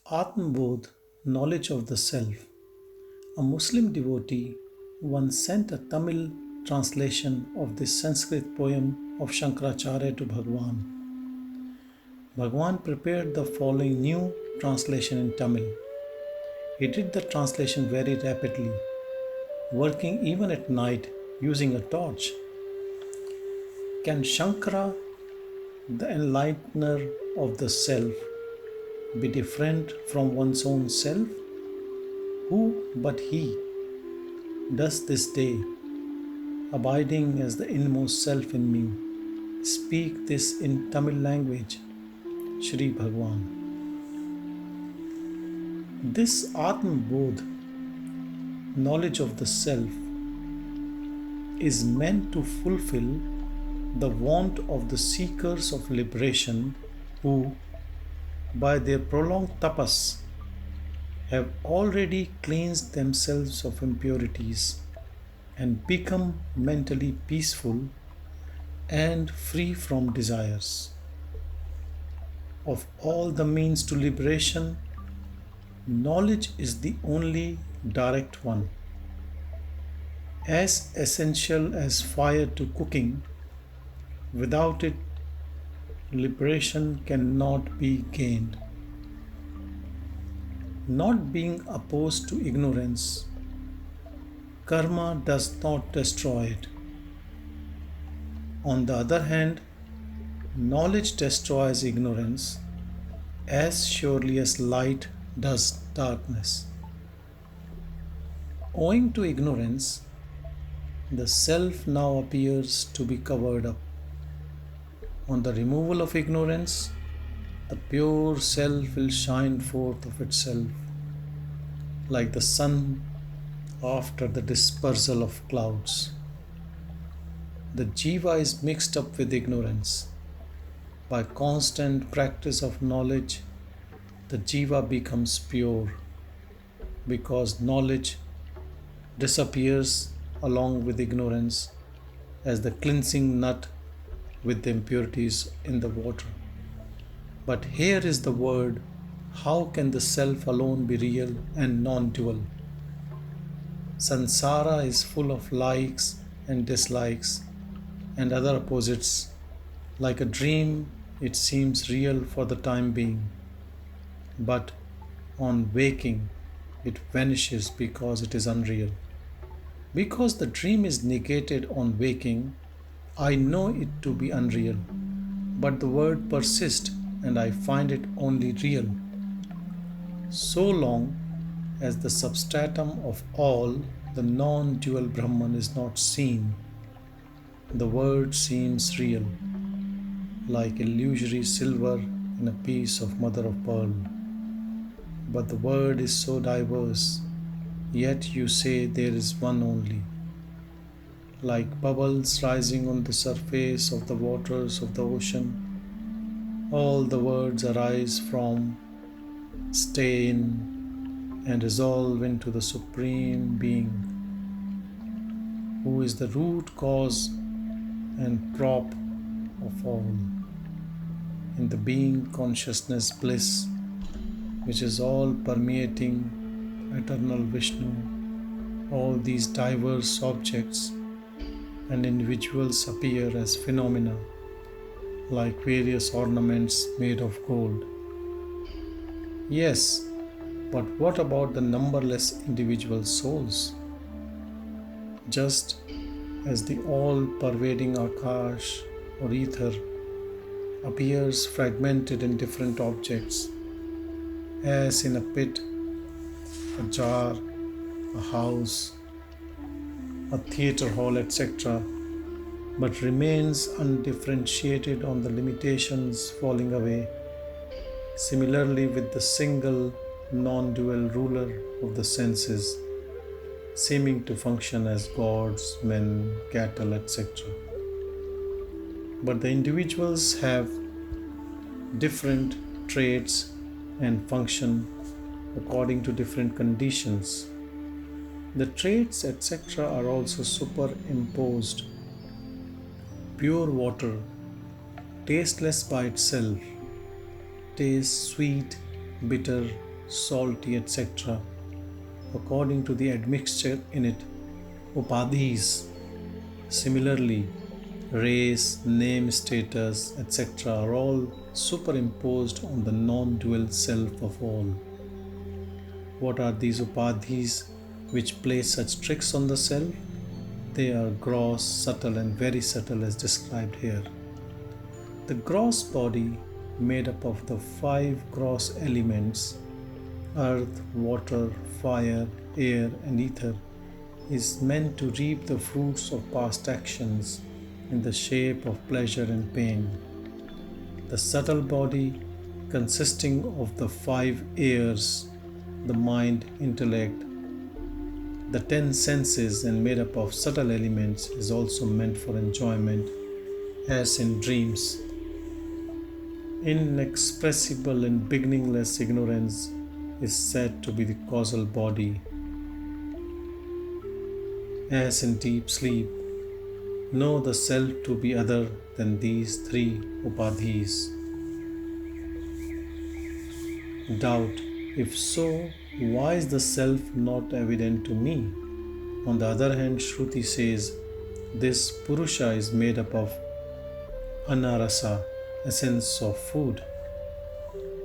Atma, knowledge of the self. A Muslim devotee once sent a Tamil translation of this Sanskrit poem of Shankaracharya to Bhagavan. Bhagavan prepared the following new translation in Tamil. He did the translation very rapidly, working even at night using a torch. Can Shankara, the enlightener of the self, be different from one's own self? Who but he does this day, abiding as the inmost self in me, speak this in Tamil language, Sri Bhagavan. This Atma, knowledge of the self, is meant to fulfill the want of the seekers of liberation who, by their prolonged tapas, have already cleansed themselves of impurities and become mentally peaceful and free from desires. Of all the means to liberation, knowledge is the only direct one. As essential as fire to cooking, without it, liberation cannot be gained. Not being opposed to ignorance, karma does not destroy it. On the other hand, knowledge destroys ignorance as surely as light does darkness. Owing to ignorance, the self now appears to be covered up. On the removal of ignorance, the pure self will shine forth of itself, like the sun after the dispersal of clouds. The jiva is mixed up with ignorance. By constant practice of knowledge, the jiva becomes pure, because knowledge disappears along with ignorance as the cleansing nut with the impurities in the water. But here is the word: how can the self alone be real and non-dual? Sansara is full of likes and dislikes and other opposites. Like a dream, it seems real for the time being, but on waking, it vanishes because it is unreal. Because the dream is negated on waking, I know it to be unreal, but the word persists and I find it only real. So long as the substratum of all, the non-dual Brahman, is not seen, the word seems real, like illusory silver in a piece of mother of pearl. But the word is so diverse, yet you say there is one only. Like bubbles rising on the surface of the waters of the ocean, all the words arise from, stay in, and resolve into the Supreme Being, who is the root cause and prop of all. In the being consciousness bliss, which is all permeating eternal Vishnu, all these diverse objects and individuals appear as phenomena, like various ornaments made of gold. Yes, but what about the numberless individual souls? Just as the all-pervading Akash or ether appears fragmented in different objects, as in a pit, a jar, a house, a theatre hall, etc., but remains undifferentiated on the limitations falling away. Similarly, with the single non-dual ruler of the senses, seeming to function as gods, men, cattle, etc. But the individuals have different traits and function according to different conditions. The traits, etc., are also superimposed. Pure water, tasteless by itself, tastes sweet, bitter, salty, etc., according to the admixture in it, upadhis. Similarly, race, name, status, etc., are all superimposed on the non-dual self of all. What are these upadhis which play such tricks on the self? They are gross, subtle, and very subtle as described here. The gross body, made up of the 5 gross elements earth, water, fire, air, and ether, is meant to reap the fruits of past actions in the shape of pleasure and pain. The subtle body, consisting of the 5 airs, the mind, intellect, the 10 senses, and made up of subtle elements, is also meant for enjoyment, as in dreams. Inexpressible and beginningless ignorance is said to be the causal body, as in deep sleep. Know the self to be other than these 3 upadhis. Doubt: if so, why is the self not evident to me? On the other hand, Shruti says this Purusha is made up of anarasa, essence of food.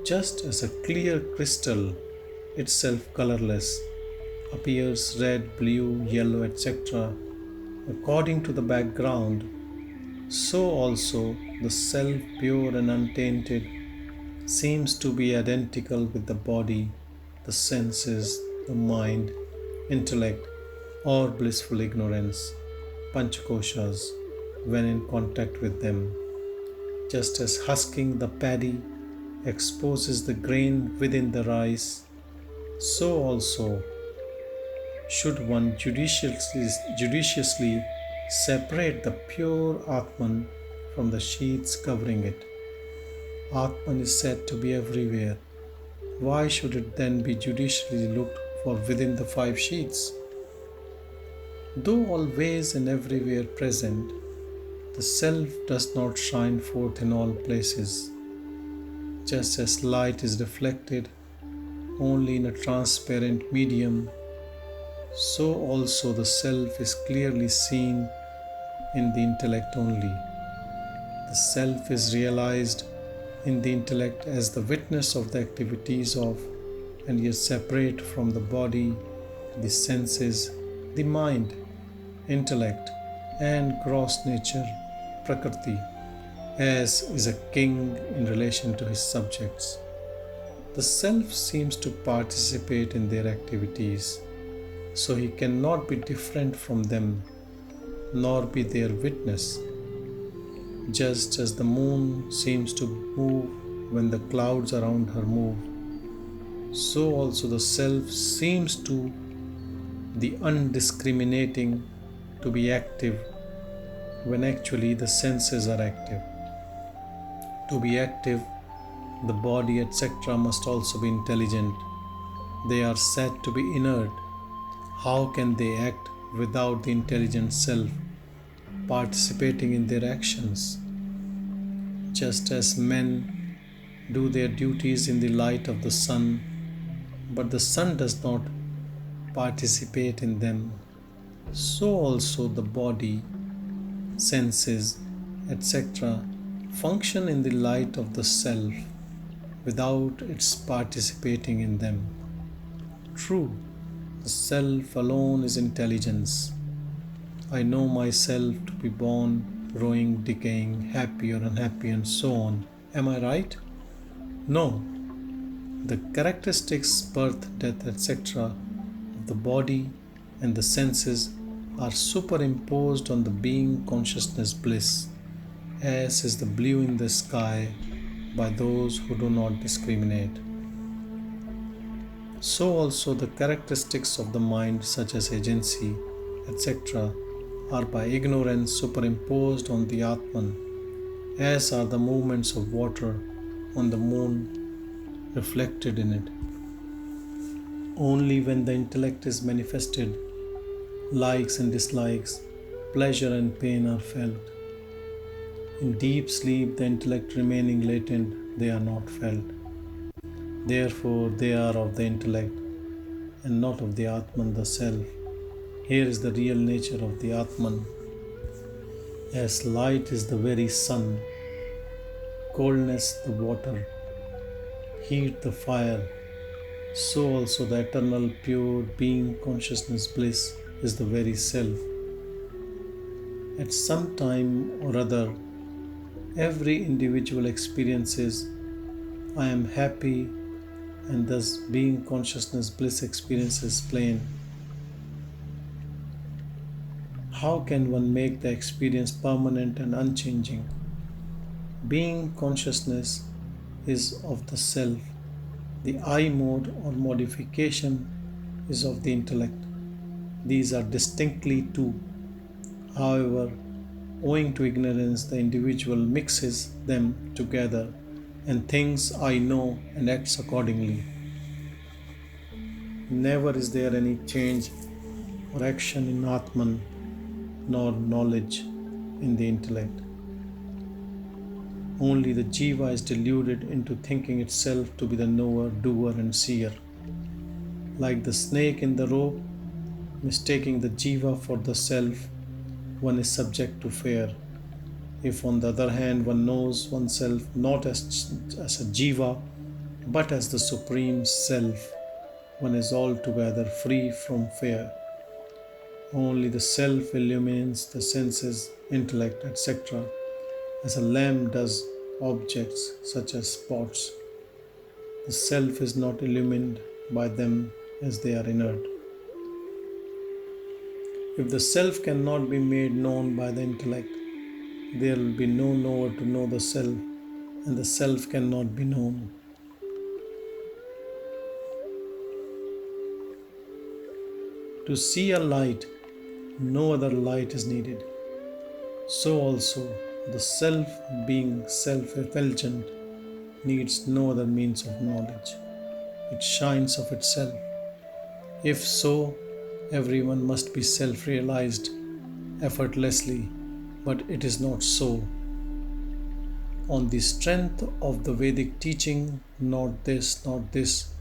Just as a clear crystal, itself colorless, appears red, blue, yellow, etc., according to the background, so also the self, pure and untainted, seems to be identical with the body, the senses, the mind, intellect, or blissful ignorance, panchakoshas, when in contact with them. Just as husking the paddy exposes the grain within the rice, so also should one judiciously separate the pure Atman from the sheaths covering it. Atman is said to be everywhere. Why should it then be judiciously looked for within the 5 sheaths? Though always and everywhere present, the self does not shine forth in all places. Just as light is reflected only in a transparent medium, so also the self is clearly seen in the intellect only. The self is realized in the intellect as the witness of the activities of, and yet separate from the body, the senses, the mind, intellect, and gross nature, prakriti, as is a king in relation to his subjects. The self seems to participate in their activities, so he cannot be different from them, nor be their witness. Just as the moon seems to move when the clouds around her move, so also the self seems to the undiscriminating to be active when actually the senses are active. To be active, the body, etc., must also be intelligent. They are said to be inert. How can they act without the intelligent self participating in their actions? Just as men do their duties in the light of the sun, but the sun does not participate in them, so also the body, senses, etc., function in the light of the self without its participating in them. True, the self alone is intelligence. I know myself to be born, growing, decaying, happy or unhappy, and so on. Am I right? No. The characteristics, birth, death, etc., of the body and the senses are superimposed on the being consciousness bliss, as is the blue in the sky, by those who do not discriminate. So also the characteristics of the mind, such as agency, etc., are by ignorance superimposed on the Atman, as are the movements of water on the moon reflected in it. Only when the intellect is manifested, likes and dislikes, pleasure and pain are felt. In deep sleep, the intellect remaining latent, they are not felt. Therefore, they are of the intellect and not of the Atman, the self. Here is the real nature of the Atman. As light is the very sun, coldness the water, heat the fire, so also the eternal pure being consciousness bliss is the very self. At some time or other, every individual experiences, I am happy, and thus being consciousness bliss experiences plain. How can one make the experience permanent and unchanging? Being consciousness is of the self. The I mode or modification is of the intellect. These are distinctly two. However, owing to ignorance, the individual mixes them together and thinks I know and acts accordingly. Never is there any change or action in Atman nor knowledge in the intellect. Only the jiva is deluded into thinking itself to be the knower, doer, and seer. Like the snake in the rope, mistaking the jiva for the self, one is subject to fear. If, on the other hand, one knows oneself not as a jiva but as the supreme self, one is altogether free from fear. Only the self illumines the senses, intellect, etc., as a lamp does objects such as spots. The self is not illumined by them as they are inert. If the self cannot be made known by the intellect, there will be no knower to know the self, and the self cannot be known. To see a light, no other light is needed. So also, the self, being self-effulgent, needs no other means of knowledge. It shines of itself. If so, everyone must be self-realized effortlessly, but it is not so. On the strength of the Vedic teaching, not this,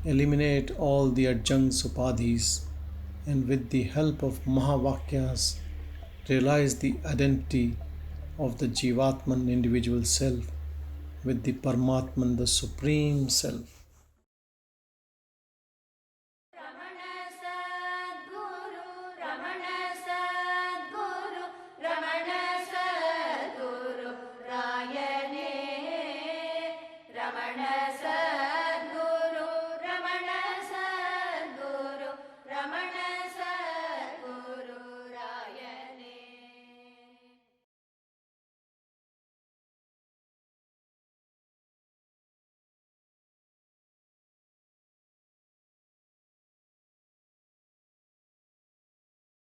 eliminate all the adjuncts upadhis, and with the help of Mahavakyas, realize the identity of the Jivatman individual self with the Paramatman, the Supreme Self.